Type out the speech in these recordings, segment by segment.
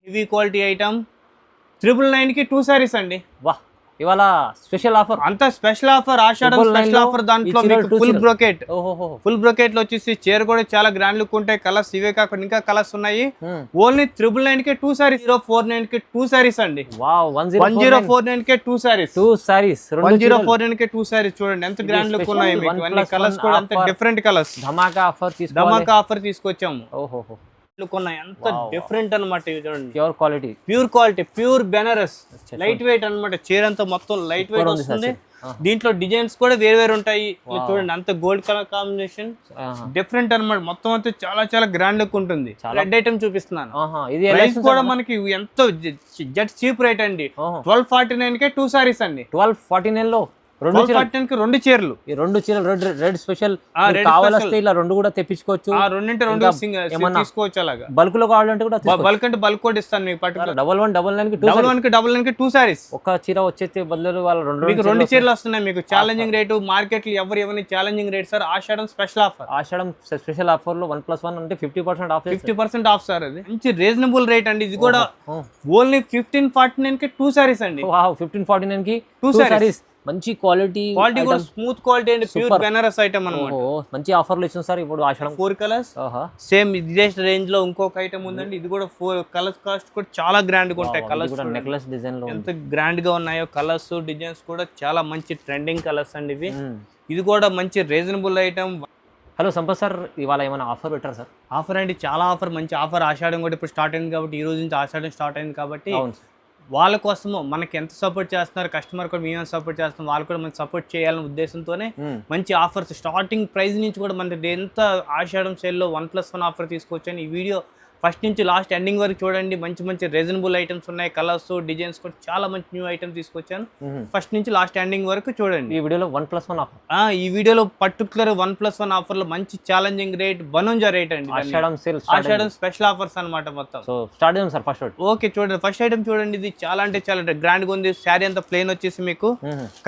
Heavy quality item 999 కి 2 సారీస్ అండి. వాహ్, ఇవాళ స్పెషల్ ఆఫర్, అంతా స్పెషల్ ఆఫర్, ఆషాఢం స్పెషల్ ఆఫర్. దాంట్లో మీకు ఫుల్ బ్రోకెట్, ఫుల్ బ్రోకెట్ లో వచ్చేసి చీర కూడా చాలా గ్రాండ్ లుక్ ఉంటాయి. కలర్స్ ఇవే కాకుండా ఇంకా కలర్స్ ఉన్నాయి. ఓన్లీ 999 కి 2 సారీస్, 049 కి 2 సారీస్ అండి. వావ్, 1049 కి 2 సారీస్, 1049 కి 2 సారీస్. చూడండి ఎంత గ్రాండ్ లుక్ ఉన్నాయి మీకు. అన్ని కలర్స్ కూడా అంత డిఫరెంట్ కలర్స్. ధమాకా ఆఫర్ తీసుకొచ్చాము. ఓహో, ఉన్నాయి అంత డిఫరెంట్ అన్నమాట. ఇవి చూడండి, pure quality, pure Banaras, light weight అన్నమాట. చీర అంతా మొత్తం లైట్ వెయిట్ వస్తుంది. దీంట్లో డిజైన్స్ కూడా వేరు ఉంటాయి. చూడండి అంత గోల్డ్ కలర్ కాంబినేషన్ డిఫరెంట్ అన్నమాట. మొత్తం అంతా చాలా చాలా గ్రాండ్ లుక్ ఉంటుంది. రెడ్ ఐటమ్ చూపిస్తున్నాను. ప్రైస్ కూడా మనకి ఎంతో జస్ట్ చీప్ రేట్ అండి. 1249 కే 2 సారీస్ అండి. 1249 లో రెండు చీరలు, ఈ రెండు చీరలు రెడ్ స్పెషల్ కావాలంటే ఇలా రెండు కూడా తెప్పించుకోవచ్చు. తీసుకోవచ్చు. అలాగా బల్క్ లో కావాలంటే కూడా బల్క్ అంటే బల్క్ కూడా ఇస్తాను మీకు. పర్టికులర్ 1199 కి 2 సారీస్. ఒక చీర వచ్చేస్తే బదులు వాళ్ళు రెండు చీరలు వస్తున్నాయి మీకు. ఛాలెంజింగ్ రేటు మార్కెట్ లో ఎవరిని ఛాలెంజింగ్ రేట్ సార్. ఆషాఢం స్పెషల్ ఆఫర్ లో 1+1 అంటే 50% ఆఫ్, 50% ఆఫ్ సార్. అది మంచి రీజనబుల్ రేట్ అండి. ఇది కూడా ఓన్లీ 1549 కి 2 సారీస్ అండి. 1549 కి 2 సారీస్. మంచి క్వాలిటీ కూడా స్మూత్ క్వాలిటీ అండి. ప్యూర్ బెనారస్ ఐటమ్ అన్నమాట. మంచి ఆఫర్లు ఇచ్చాం సార్ ఇప్పుడు. ఆషాఢం 4 కలర్స్ సేమ్ ఇదే రేంజ్ లో ఇంకొక ఐటమ్ ఉందండి. ఇది కూడా 4 కలర్స్ కాస్ట్ కూడా చాలా గ్రాండ్ గా ఉంటాయి. కలర్స్ నెక్లెస్ డిజైన్ లో ఎంత గ్రాండ్ గా ఉన్నాయో. కలర్స్ డిజైన్స్ కూడా చాలా మంచి ట్రెండింగ్ కలర్స్ అండి ఇవి. ఇది కూడా మంచి reasonable item. Hello Sampath sir, ఇవాళ ఏమైనా ఆఫర్ పెట్టారు సార్? ఆఫర్ అండి, చాలా ఆఫర్, మంచి ఆఫర్. ఆషాఢం కూడా ఇప్పుడు స్టార్ట్ అయింది కాబట్టి, ఈ రోజు నుంచి ఆషాఢం స్టార్ట్ అయింది కాబట్టి వాళ్ళ కోసము మనకి ఎంత సపోర్ట్ చేస్తున్నారు, కస్టమర్ కూడా మేము సపోర్ట్ చేస్తాం, వాళ్ళు కూడా మనకి సపోర్ట్ చేయాలనే ఉద్దేశంతోనే మంచి ఆఫర్స్. స్టార్టింగ్ ప్రైస్ నుంచి కూడా మనకి ఎంత ఆషాఢం సేల్లో 1+1 ఆఫర్ తీసుకొచ్చాను. ఈ వీడియో ఫస్ట్ నుంచి లాస్ట్ ఎండింగ్ వరకు చూడండి. మంచి మంచి రీజనబుల్ ఐటమ్స్ ఉన్నాయి. కలర్స్ డిజైన్స్ కూడా చాలా మంచి న్యూ ఐటమ్స్ తీసుకొచ్చాను. ఫస్ట్ నుంచి లాస్ట్ ఎండింగ్ వరకు చూడండి. ఈ వీడియోలో 1+1 ఆఫర్. ఈ వీడియోలో పర్టికులర్ 1+1 ఆఫర్ లో మంచి ఛాలెంజింగ్ రేట్, బనూంజా రేట్ అండి. ఆషాఢం స్పెషల్ ఆఫర్స్ అన్నమాట మొత్తం. సో స్టార్ట్ చేద్దాం సార్. ఫస్ట్ ఓకే, చూడండి ఫస్ట్ ఐటమ్ చూడండి. ఇది చాలా అంటే చాలా గ్రాండ్ గా ఉంది. శారీ అంతా ప్లెయిన్ వచ్చేసి మీకు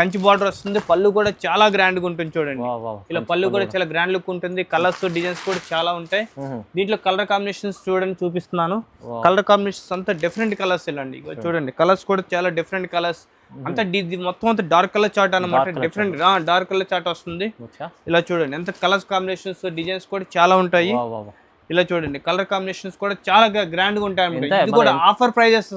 కంచి బార్డర్ వస్తుంది. పళ్ళు కూడా చాలా గ్రాండ్ గా ఉంటుంది. చూడండి ఇలా పళ్ళు కూడా చాలా గ్రాండ్ లుక్ ఉంటుంది. కలర్స్ డిజైన్స్ కూడా చాలా ఉంటాయి. దీంట్లో కలర్ కాంబినేషన్స్ చూపిస్తున్నాను. కలర్ కాంబినేషన్స్ అంతా డిఫరెంట్ కలర్స్ అండి. చూడండి కలర్స్ కూడా చాలా డిఫరెంట్ కలర్స్. అంతా మొత్తం అంతా డార్క్ కలర్ చార్ట్ అన్నమాట. డిఫరెంట్ డార్క్ కలర్ చార్ట్ వస్తుంది. ఇలా చూడండి ఎంత కలర్స్ కాంబినేషన్స్, డిజైన్స్ కూడా చాలా ఉంటాయి. ఇలా చూడండి కలర్ కాంబినేషన్స్ కూడా చాలా గ్రాండ్ గా ఉంటాయి అన్నమాట. ఇది కూడా offer prices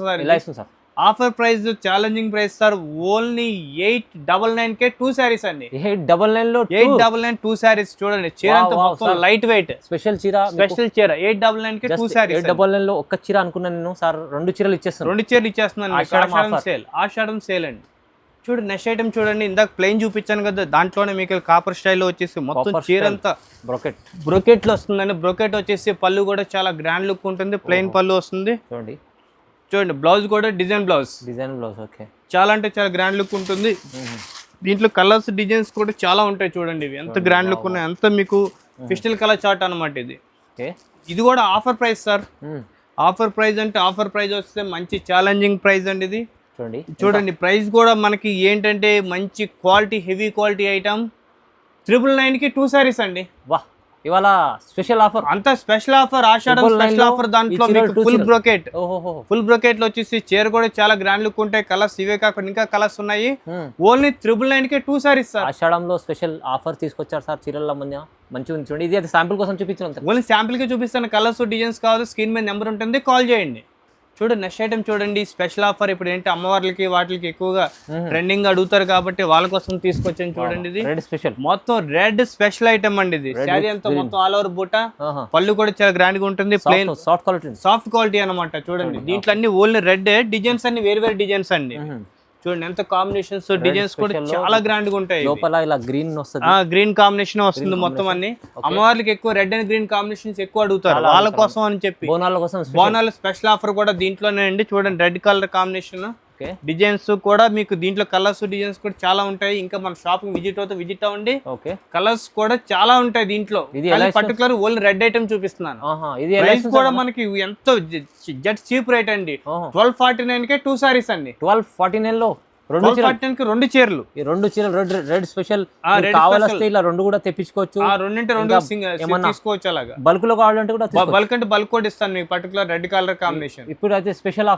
sir. Offer price challenging price sir. Only 899 కే 2 సారీస్ అండి. 899 2 సారీస్. చూడండి చీర అంతా మొత్తం లైట్ వెయిట్ స్పెషల్ చీర 899 కే 2 సారీస్. 899 లో ఒక్క చీర అనుకున్నాను నేను సార్. రెండు చీరలు ఇచ్చేస్తున్నాను. ఆషాఢం సేల్ అండి. చూడండి నెక్స్ట్ ఐటమ్ చూడండి. ఇందాక ప్లెయిన్ చూపించాను కదా, దాంట్లోనే మీకు కాపర్ స్టైల్లో వచ్చేసి మొత్తం చీర అంతా బ్రోకెట్ లో వస్తుందండి. బ్రోకెట్ వచ్చేసి పళ్ళు కూడా చాలా గ్రాండ్ లుక్ ఉంటుంది. ప్లెయిన్ పళ్ళు వస్తుంది. చూడండి బ్లౌజ్ కూడా డిజైన్ బ్లౌజ్. ఓకే, చాలా అంటే చాలా గ్రాండ్ లుక్ ఉంటుంది. దీంట్లో కలర్స్ డిజైన్స్ కూడా చాలా ఉంటాయి. చూడండి ఇవి ఎంత గ్రాండ్ లుక్ ఉన్నాయి. అంత మీకు పిస్టల్ కలర్ చార్ట్ అన్నమాట ఇది. ఇది కూడా offer price sir. Offer price అంటే ఆఫర్ ప్రైస్ వస్తే మంచి ఛాలెంజింగ్ ప్రైస్ అండి ఇది. చూడండి ప్రైస్ కూడా మనకి ఏంటంటే మంచి క్వాలిటీ, హెవీ క్వాలిటీ ఐటమ్ 999 కి 2 సారీస్ అండి. వాహ్, ఇవాళ స్పెషల్ ఆఫర్, అంతా స్పెషల్ ఆఫర్. ఆషాఢం స్పెషల్ ఆఫర్. దాంట్లో మీకు ఫుల్ బ్రోకెట్ లో వచ్చేసి చీర కూడా చాలా గ్రాండ్ లుక్ ఉంటాయి. కలర్స్ ఇవే కాకుండా ఇంకా కలర్స్ ఉన్నాయి. ఓన్లీ 999 కే 2 సారీస్ సార్. ఆషాఢంలో స్పెషల్ ఆఫర్ తీసుకొచ్చారు సార్. చీరల మంచిగా చూడండి. ఇది శాంపుల్ కోసం చూపించాను. ఓన్లీ శాంపుల్ కి చూపిస్తాను. కలర్స్ డిజైన్స్ కావాలి, స్క్రీన్ మీద నెంబర్ ఉంటుంది, కాల్ చేయండి. చూడండి నెక్స్ట్ ఐటమ్ చూడండి. Special offer. ఇప్పుడు ఏంటి అమ్మవార్లకి వాటికి ఎక్కువగా ట్రెండింగ్ అడుగుతారు కాబట్టి వాళ్ళ కోసం తీసుకొచ్చాను. చూడండి ఇది మొత్తం రెడ్ స్పెషల్ ఐటమ్ అండి. ఇది శారీ అంతా మొత్తం ఆల్ ఓవర్ బూట. పళ్ళు కూడా చాలా గ్రాండ్ గా ఉంటుంది. ప్లెయిన్ సాఫ్ట్ క్వాలిటీ అన్నమాట. చూడండి దీంట్లో అన్ని ఓన్లీ రెడ్ డిజైన్స్, అన్ని వేరు డిజైన్స్ అండి. చూడండి ఎంత కాంబినేషన్స్, డిజైన్స్ కూడా చాలా గ్రాండ్ గా ఉంటాయి. లోపల ఇలా గ్రీన్ వస్తుంది, గ్రీన్ కాంబినేషన్ వస్తుంది మొత్తం. అన్ని అమ్మవార్లకి ఎక్కువ రెడ్ అండ్ గ్రీన్ కాంబినేషన్స్ ఎక్కువ అడుగుతారు. వాళ్ళ కోసం అని చెప్పి బోనాల స్పెషల్ ఆఫర్ కూడా దీంట్లోనే అండి. చూడండి రెడ్ కలర్ కాంబినేషన్, డిజైన్స్ కూడా మీకు దీంట్లో కలర్స్ డిజైన్స్ కూడా చాలా ఉంటాయి. ఇంకా మన షాప్ విజిట్ అవ్వండి. కలర్స్ కూడా చాలా ఉంటాయి దీంట్లో. పర్టికులర్ ఓన్లీ రెడ్ ఐటమ్ చూపిస్తున్నాను. ప్రైస్ కూడా మనకి ఎంతో జస్ట్ చీప్ రేట్ అండి. 1249 కే 2 సారీస్ అండి. 1249 లో రెండు చీరలు 1249 కి 2 చీరలు. ఈ 2 చీరలు రెడ్ స్పెషల్ red కావాలొస్తే ఇలా 2 కూడా తెప్పించుకోవచ్చు. ఆ 2 ఏమన్నా తీసుకోవచ్చు అలాగా. బల్క్ లో కావాలంటే కూడా బల్క్ అంటే బల్క్ కూడా ఇస్తాను మీకు, పర్టికులర్ రెడ్ కలర్ కాంబినేషన్. ఇప్పుడు అయితే స్పెషల్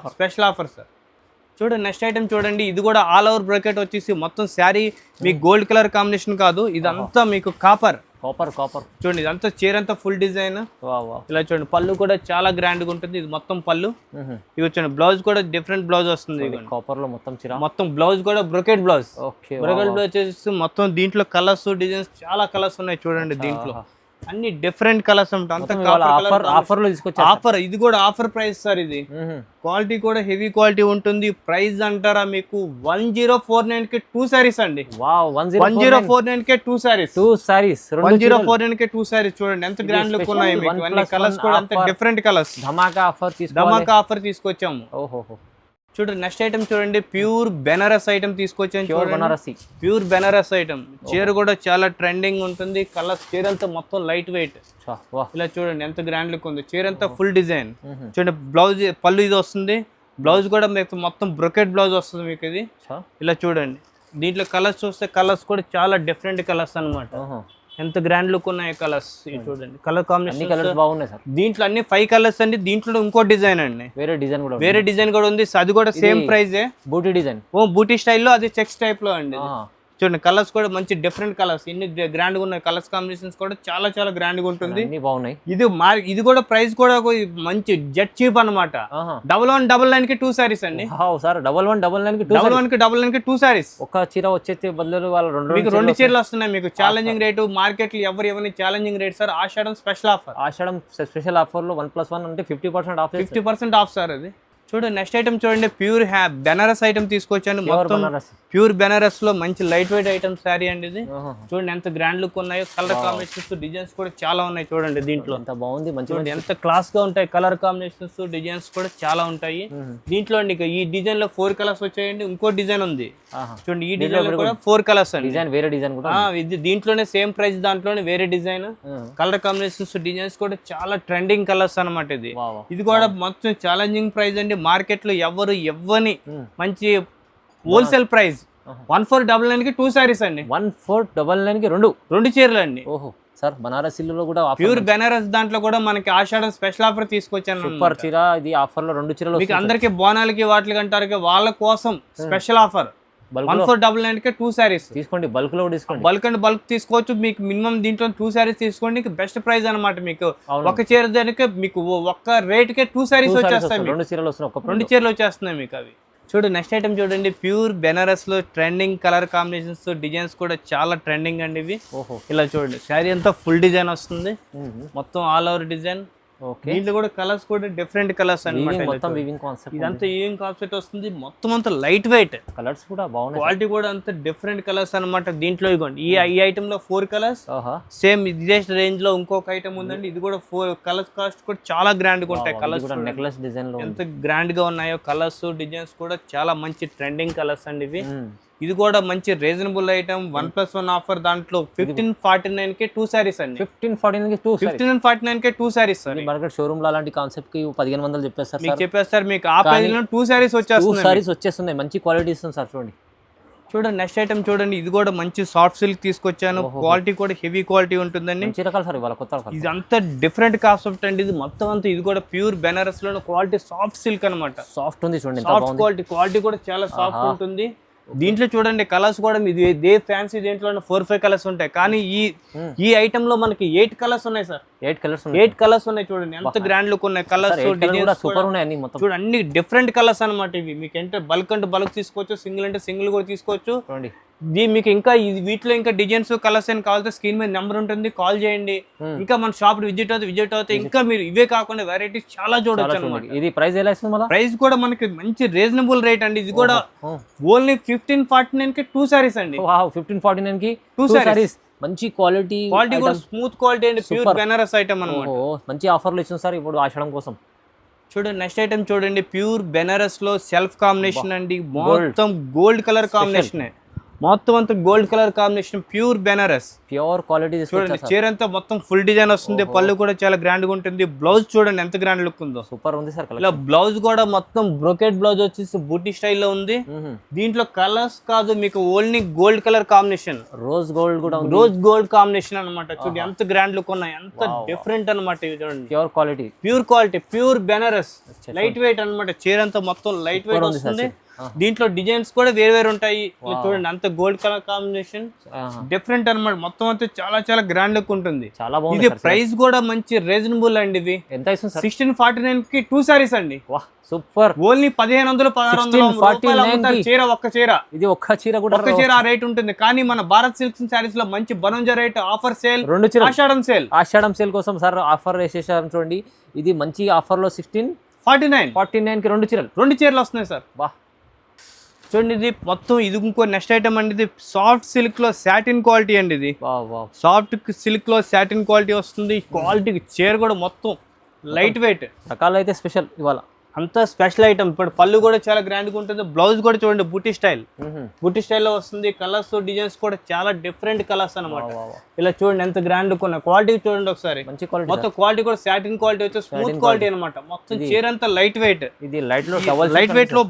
ఆఫర్ సార్. చూడండి నెక్స్ట్ ఐటమ్ చూడండి, ఇది కూడా ఆల్ ఓవర్ బ్రాకెట్ వచ్చేసి మొత్తం శారీ మీకు గోల్డ్ కలర్ కాంబినేషన్ కాదు, ఇదంతా మీకు కాపర్. చూడండి ఇదంతా చీర అంతా ఫుల్ డిజైన్. ఇలా చూడండి పళ్ళు కూడా చాలా గ్రాండ్ గా ఉంటుంది, ఇది మొత్తం పళ్ళు. ఇది చూడండి బ్లౌజ్ కూడా డిఫరెంట్ బ్లౌజ్ వస్తుంది, కాపర్ లో మొత్తం చీర, మొత్తం బ్లౌజ్ కూడా బ్రొకెట్ బ్లౌజ్. బ్రొకెట్ బ్లౌజ్ వచ్చేసి మొత్తం దీంట్లో కలర్స్ డిజైన్స్ చాలా కలర్స్ ఉన్నాయి చూడండి, దీంట్లో అన్ని డిఫరెంట్ కలర్స్ ఉంటాయి. ఆఫర్ లో తీసుకొచ్చారు. ఆఫర్ ఇది కూడా ఆఫర్ ప్రైస్ సార్, ఇది క్వాలిటీ కూడా హెవీ క్వాలిటీ ఉంటుంది. ప్రైస్ అంటారా మీకు 1049 కి 2 సారీస్ అండి. 1049 కి 2 సారీస్ 1049 కి 2 సారీస్. చూడండి ఎంత గ్రాండ్ లుక్ ఉన్నాయి మీకు, అన్ని కలర్స్ కూడా అంత డిఫరెంట్ కలర్స్. ధమాకా ఆఫర్ తీసుకొచ్చాము. చూడండి నెక్స్ట్ ఐటమ్ చూడండి, ప్యూర్ బెనారస్ ఐటమ్ తీసుకొచ్చాను. ప్యూర్ బెనారస్ ఐటమ్, చీర కూడా చాలా ట్రెండింగ్ ఉంటుంది. కలర్స్ చీర అంతా మొత్తం లైట్ వెయిట్. ఇలా చూడండి ఎంత గ్రాండ్ లుక్ ఉంది, చీర అంతా ఫుల్ డిజైన్. చూడండి బ్లౌజ్ పళ్ళు ఇది వస్తుంది, బ్లౌజ్ కూడా మీకు మొత్తం బ్రొకెట్ బ్లౌజ్ వస్తుంది మీకు ఇది. ఇలా చూడండి దీంట్లో కలర్స్ చూస్తే కలర్స్ కూడా చాలా డిఫరెంట్ కలర్స్ అన్నమాట. ఎంత గ్రాండ్ లుక్ ఉన్నాయి కలర్స్. చూడండి కలర్ కాంబినేషన్ కలర్స్ బాగున్నాయి సార్. దీంట్లో అన్ని 5 కలర్స్ అండి. దీంట్లో ఇంకో డిజైన్ అండి, వేరే డిజైన్ కూడా ఉంది. అది కూడా సేమ్ ప్రైజే, బూటీ డిజైన్. బూటీ స్టైల్లో, అది చెక్స్ టైప్ లో అండి. చూడండి కలర్స్ కూడా మంచి డిఫరెంట్ కలర్స్, ఇన్ని గ్రాండ్ గా ఉన్నాయి. కలర్స్ కాంబినేషన్స్ కూడా చాలా చాలా గ్రాండ్ గా ఉంటుంది. బాగున్నాయి. ఇది కూడా ప్రైస్ కూడా మంచి జెట్ చీప్ అనమాట. 1199 కి 2 సారీస్ అండి. 1199 కి 2 సారీస్. ఒక చీర వచ్చేస్తే బదులు వాళ్ళు మీకు 2 చీరలు వస్తున్నాయి. మీకు ఛాలెంజింగ్ రేటు, మార్కెట్ లో ఎవరిని ఛాలెంజింగ్ రేట్ సార్. ఆషాఢం స్పెషల్ ఆఫర్ లో 1+1 అంటే 50% ఆఫ్ సార్. అది చూడండి నెక్స్ట్ ఐటమ్ చూడండి, ప్యూర్ బెనారస్ ఐటమ్ తీసుకొచ్చాను. మొత్తం ప్యూర్ బెనారస్ లో మంచి లైట్ వెయిట్ ఐటమ్ శారీ అండి ఇది. చూడండి ఎంత గ్రాండ్ లుక్ ఉన్నాయో, కలర్ కాంబినేషన్స్ డిజైన్స్ కూడా చాలా ఉన్నాయి చూడండి. దీంట్లో ఎంత బాగుంది, మంచి ఎంత క్లాస్ గా ఉంటాయి. కలర్ కాంబినేషన్స్ డిజైన్స్ కూడా చాలా ఉంటాయి దీంట్లో అండి. ఈ డిజైన్ లో 4 కలర్స్ వచ్చాయండి. ఇంకో డిజైన్ ఉంది చూడండి, ఈ డిజైన్ లో కూడా 4 కలర్స్ అండి. వేరే డిజైన్ కూడా ఇది దీంట్లోనే సేమ్ ప్రైస్, దాంట్లోనే వేరే డిజైన్. కలర్ కాంబినేషన్స్ డిజైన్స్ కూడా చాలా ట్రెండింగ్ కలర్స్ అన్నమాట. ఇది కూడా మొత్తం ఛాలెంజింగ్ ప్రైస్ అండి. మార్కెట్ లో ఎవరు ఇవ్వని మంచి హోల్సేల్ ప్రైస్. 1499 కి 2 సారీస్ అండి. 1499 కి 2 చీరలు అండి. ఓహో సార్, బనారస్ లో కూడా ప్యూర్ బెనారస్ దాంట్లో కూడా మనకి ఆషాఢం స్పెషల్ ఆఫర్ తీసుకొచ్చాను. సూపర్ చీర ఇది. ఆఫర్ లో 2 చీరలు మీకు అందరికి బోనాలకి వాటికి అంటారు, వాళ్ళ కోసం స్పెషల్ ఆఫర్. 1499 కి 2 సారీస్ తీసుకోండి. బల్క్ లో తీసుకోండి. బల్క్ తీసుకోవచ్చు. మీకు మినిమం దీంట్లో 2 సారీస్ తీసుకోండి, బెస్ట్ ప్రైస్ అనమాట. మీకు ఒక చీర దానికి మీకు ఒక్క రేట్ కే 2 సారీస్ వచ్చేస్తాయి. 2 చీరలు వస్తున్నాయి, 2 చీరలు వచ్చేస్తున్నాయి మీకు అవి. చూడు నెక్స్ట్ ఐటమ్ చూడండి, ప్యూర్ బెనారస్ లో ట్రెండింగ్ కలర్ కాంబినేషన్స్ డిజైన్స్ కూడా చాలా ట్రెండింగ్ అండి ఇవి. ఇలా చూడండి శారీ అంతా ఫుల్ డిజైన్ వస్తుంది, మొత్తం ఆల్ ఓవర్ డిజైన్. దీంట్లో కూడా కలర్స్ కూడా డిఫరెంట్ కలర్స్ అన్నమాట. మొత్తం వీవింగ్ కాన్సెప్ట్, ఇదంతా వీవింగ్ కాన్సెప్ట్ వస్తుంది. మొత్తం అంతా లైట్ వెయిట్, కలర్స్ కూడా బాగున్నాయి, క్వాలిటీ కూడా అంత డిఫరెంట్ కలర్స్ అన్నమాట. దీంట్లో ఇగోండి ఈ ఐటమ్ లో 4 కలర్స్. సేమ్ ఇదే రేంజ్ లో ఇంకొక ఐటమ్ ఉందండి, ఇది కూడా 4 కలర్స్. కాస్ట్ కూడా చాలా గ్రాండ్ గా ఉంటాయి. కలర్స్ నెక్లెస్ డిజైన్ లో ఎంత గ్రాండ్ గా ఉన్నాయో, కలర్స్ డిజైన్స్ కూడా చాలా మంచి ట్రెండింగ్ కలర్స్ అండి ఇవి. ఇది కూడా మంచి రీజనబుల్ ఐటమ్. 1+1 ఆఫర్. దాంట్లో 1549 కి 2 సారీస్ అండి. 1549 కి 2 సారీస్ సార్. మార్కెట్ షోరూమ్ లో అలాంటి కాన్సెప్ట్ కి 1500 చెప్పేస్తారు. మీకు చెప్పేస్తారు, మీకు ఆ ప్రైస్ లో 2 సారీస్ వచ్చేస్తున్నాయి. మంచి క్వాలిటీ ఇస్తుంది సార్. చూడండి నెక్స్ట్ ఐటమ్ చూడండి, ఇది కూడా మంచి సాఫ్ట్ సిల్క్ తీసుకొచ్చాను. క్వాలిటీ కూడా హెవీ క్వాలిటీ ఉంటుందండి. ఇదంతా డిఫరెంట్ కాన్సెప్ట్ అండి. ఇది మొత్తం అంతా ఇది కూడా ప్యూర్ బెనారస్ లో క్వాలిటీ సాఫ్ట్ సిల్క్ అనమాట. సాఫ్ట్ ఉంది చూడండి, సాఫ్ట్ క్వాలిటీ కూడా చాలా సాఫ్ట్ ఉంటుంది. దీంట్లో చూడండి కలర్స్ కూడా ఇదే ఫ్యాన్సీ దీంట్లో 4-5 కలర్స్ ఉంటాయి, కానీ ఈ ఐటమ్ లో మనకి 8 కలర్స్ ఉన్నాయి సార్. 8 కలర్స్ ఉన్నాయి చూడండి, ఎంత గ్రాండ్ లుక్ ఉన్నాయి. కలర్స్ చూడండి అన్ని డిఫరెంట్ కలర్స్ అనమాట ఇవి. మీకు అంటే బల్క్ తీసుకోవచ్చు, సింగిల్ అంటే సింగిల్ కూడా తీసుకోవచ్చు. మీకు ఇంకా వీటిలో ఇంకా డిజైన్స్ కలర్స్ అని కావాలంటే స్క్రీన్ మీద నెంబర్ ఉంటుంది, కాల్ చేయండి. ఇంకా మన షాప్ విజిట్ అవుతే ఇంకా మీరు ఇవే కాకుండా వెరైటీస్ చాలా చూడొచ్చు అనమాట. ఇది ప్రైస్ ఎలా ఇస్తుంది? ప్రైస్ కూడా మనకి మంచి రీజనబుల్ రేట్ అండి. ఇది కూడా ఓన్లీ 1549 కి 2 సారీస్ అండి. 1549 కి 2 సారీస్. మంచి క్వాలిటీ కూడా స్మూత్ క్వాలిటీ అండి. ప్యూర్ బెనారస్ ఐటమ్ అన్నమాట. మంచి ఆఫర్లు ఇచ్చింది సార్ ఇప్పుడు ఆషాఢం కోసం. చూడండి నెక్స్ట్ ఐటమ్ చూడండి, ప్యూర్ బెనారస్ లో సెల్ఫ్ కాంబినేషన్ అండి. మొత్తం గోల్డ్ కలర్ కాంబినేషన్. మొత్తం అంతా gold colour combination, pure Banaras. Pure quality చూడండి చీర అంతా మొత్తం ఫుల్ డిజైన్ వస్తుంది, పళ్ళు కూడా చాలా గ్రాండ్ గా ఉంటుంది. బ్లౌజ్ చూడండి ఎంత గ్రాండ్ లుక్ ఉందో, సూపర్ ఉంది సార్. ఇలా బ్లౌజ్ కూడా మొత్తం బ్రోకెట్ బ్లౌజ్ వచ్చేసి బూటీ స్టైల్లో ఉంది. దీంట్లో కలర్స్ కాదు మీకు, only gold colour combination, rose gold కూడా ఉంది, రోజ్ గోల్డ్ కాంబినేషన్ అన్నమాట. చూడండి ఎంత గ్రాండ్ లుక్ ఉన్నాయి, ఎంత డిఫరెంట్ అన్నమాట. ఇది చూడండి pure quality, pure Banaras, light weight అన్నమాట. చీర అంతా మొత్తం లైట్ వెయిట్ వస్తుంది. దీంట్లో డిజైన్స్ కూడా వేరు ఉంటాయి. చూడండి అంత గోల్డ్ కలర్ కాంబినేషన్ డిఫరెంట్ అన్నమాట. మొత్తం అంతా చాలా చాలా గ్రాండ్ లుక్ ఉంటుంది. చాలా బాగుంది. ఇది ప్రైస్ కూడా మంచి రీజనబుల్ అండి. ఇది ఎంత ఇస్తుంది సార్? 1649 కి 2 సారీస్ అండి. సూపర్. ఓన్లీ 1500 చీర, ఒక్క చీర. ఇది ఒక్క చీర కూడా, ఒక్క చీర ఆ రేట్ ఉంటుంది. కానీ మన భారత్ సిల్క్స్ సారీస్ లో మంచి బనంజా రేట్, ఆఫర్ సేల్, 2 చీర ఆషాఢం సేల్ కోసం సార్ ఆఫర్ వేసేసారు చూడండి. ఇది మంచి ఆఫర్ లో 1649 కి 2 చీరలు, 2 చీరలు వస్తున్నాయి సార్. చూడండి ఇది మొత్తం, ఇది ఇంకో నెక్స్ట్ ఐటమ్ అండి. ఇది సాఫ్ట్ సిల్క్ లో సాటిన్ క్వాలిటీ అండి. ఇది సాఫ్ట్ సిల్క్ లో సాటిన్ క్వాలిటీ వస్తుంది. క్వాలిటీకి చీర కూడా మొత్తం లైట్ వెయిట్. రకాలు అయితే స్పెషల్ ఇవాళ అంతా స్పెషల్ ఐటమ్. ఇప్పుడు పళ్ళు కూడా చాలా గ్రాండ్ గా ఉంటుంది. బ్లౌజ్ కూడా చూడండి బూటీ స్టైల్లో వస్తుంది. కలర్స్ డిజైన్స్ కూడా చాలా డిఫరెంట్ కలర్స్ అన్నమాట. ఇలా చూడండి ఎంత గ్రాండ్ కొన్న క్వాలిటీ చూడండి ఒకసారి. మంచి క్వాలిటీ, మొత్తం క్వాలిటీ కూడా సాటిన్ క్వాలిటీ వచ్చి స్మూత్ క్వాలిటీ అన్నమాట. మొత్తం చీర అంతా లైట్ వెయిట్. ఇది లైట్ వెయిట్ లో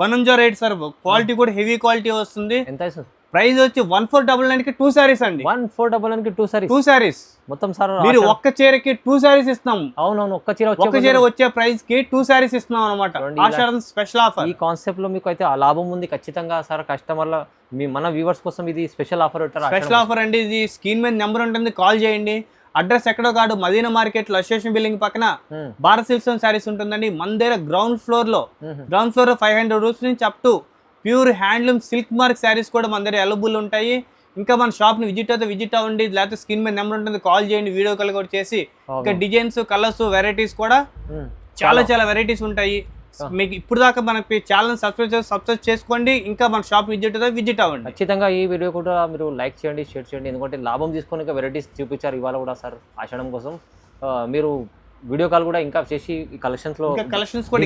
బనంజా రేట్ సార్. క్వాలిటీ కూడా హెవీ క్వాలిటీ వస్తుంది. ఎంత ప్రైస్ వచ్చి 1499 కి 2 సారీస్ అండి. 1499 కి 2 సారీస్ మొత్తం సార్. మీరు ఒక్క చీరకి 2 సారీస్ ఇస్తున్నాం. అవునవును, ఒక్క చీర వచ్చే ప్రైస్ కి 2 సారీస్ ఇస్తున్నాం అన్నమాట. ఆషాఢం స్పెషల్ ఆఫర్. ఈ కాన్సెప్ట్ లో మీకు అయితే ఆ లాభం ఉంది ఖచ్చితంగా సార్. కస్టమర్ల మన వ్యూవర్స్ కోసం ఇది స్పెషల్ ఆఫర్ పెట్టారు. స్పెషల్ ఆఫర్ అండి. ఇది స్క్రీన్ మీద నెంబర్ ఉంటుంది, కాల్ చేయండి. అడ్రస్ ఎక్కడో కాదు, మదీనా మార్కెట్ లో అసోసియేషన్ బిల్డింగ్ పక్కన భారత్ సిల్క్స్ సారీస్ ఉంటుందండి. మన దగ్గర గ్రౌండ్ ఫ్లోర్ లో 500 రూపీస్ నుంచి up to pure handloom silk mark saris కూడా మన దగ్గర అవైలబుల్ ఉంటాయి. ఇంకా మన షాప్ ని విజిట్ అవ్వండి, లేకపోతే స్క్రీన్ మీద నెంబర్ ఉంటుంది, కాల్ చేయండి, వీడియో కాల్ కూడా చేసి. ఇంకా డిజైన్స్, కలర్స్, వెరైటీస్ కూడా చాలా చాలా వెరైటీస్ ఉంటాయి. మీకు ఇప్పుడు దాకా మనకి ఛానల్ సబ్స్క్రైబ్ చేసుకోండి. ఇంకా మన షాప్ విజిట్ అవ్వండి. ఖచ్చితంగా ఈ వీడియో కూడా మీరు లైక్ చేయండి, షేర్ చేయండి. ఎందుకంటే లాభం తీసుకొని ఇంకా వెరైటీస్ చూపించారు ఇవాళ కూడా సార్ ఆషాఢం కోసం. మీరు వీడియో కాల్ కూడా ఇంకా చేసి కలెక్షన్స్ లో కలెక్షన్స్ కూడా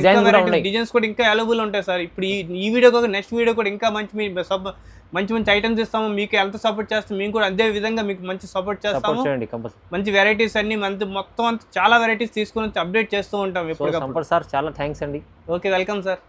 డిజైన్స్ కూడా ఇంకా అవైలబుల్ ఉంటాయి సార్. ఇప్పుడు ఈ వీడియో నెక్స్ట్ వీడియో కూడా ఇంకా మంచి ఐటమ్స్ ఇస్తాము. మీకు ఎంత సపోర్ట్ చేస్తాం, మేము కూడా అదే విధంగా మీకు మంచి సపోర్ట్ చేస్తాము. మంచి వెరైటీస్ అన్ని మొత్తం చాలా వెరైటీస్ తీసుకుని అప్డేట్ చేస్తూ ఉంటాం. సార్ చాలా థ్యాంక్స్ అండి. Okay, welcome sir.